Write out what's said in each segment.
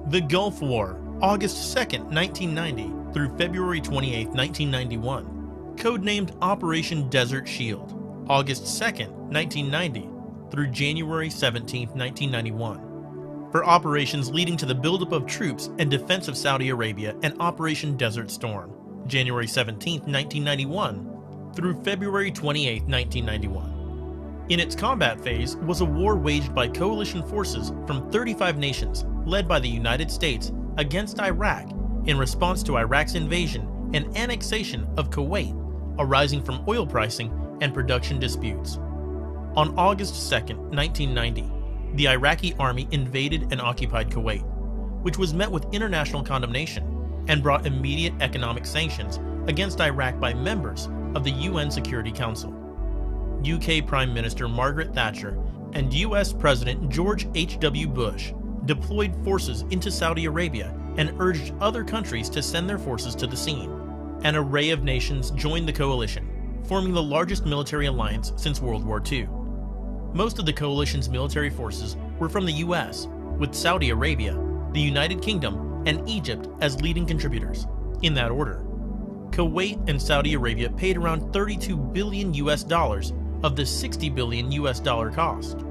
The Gulf War, August 2, 1990 through February 28, 1991. Codenamed Operation Desert Shield, August 2, 1990 through January 17, 1991. For operations leading to the buildup of troops and defense of Saudi Arabia and Operation Desert Storm, January 17, 1991 through February 28, 1991. In its combat phase was a war waged by coalition forces from 35 nations led by the United States against Iraq in response to Iraq's invasion and annexation of Kuwait, arising from oil pricing and production disputes. On August 2, 1990, the Iraqi army invaded and occupied Kuwait, which was met with international condemnation and brought immediate economic sanctions against Iraq by members of the UN Security Council. UK Prime Minister Margaret Thatcher and US President George H.W. Bush deployed forces into Saudi Arabia and urged other countries to send their forces to the scene. An array of nations joined the coalition, forming the largest military alliance since World War II. Most of the coalition's military forces were from the US, with Saudi Arabia, the United Kingdom, and Egypt as leading contributors, in that order. Kuwait and Saudi Arabia paid around $32 billion of the $60 billion cost.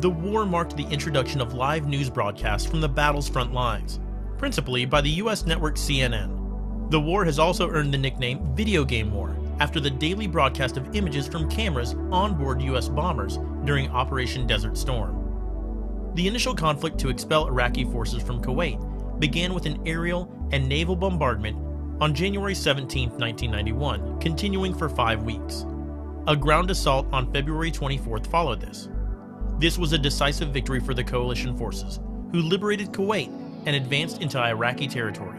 The war marked the introduction of live news broadcasts from the battle's front lines, principally by the US network CNN. The war has also earned the nickname Video Game War after the daily broadcast of images from cameras on board US bombers during Operation Desert Storm. The initial conflict to expel Iraqi forces from Kuwait began with an aerial and naval bombardment on January 17, 1991, continuing for 5 weeks. A ground assault on February 24th followed this. This was a decisive victory for the coalition forces, who liberated Kuwait and advanced into Iraqi territory.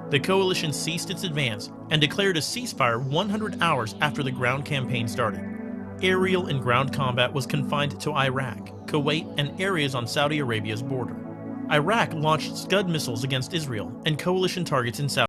The coalition ceased its advance and declared a ceasefire 100 hours after the ground campaign started. Aerial and ground combat was confined to Iraq, Kuwait, and areas on Saudi Arabia's border. Iraq launched Scud missiles against Israel and coalition targets in Saudi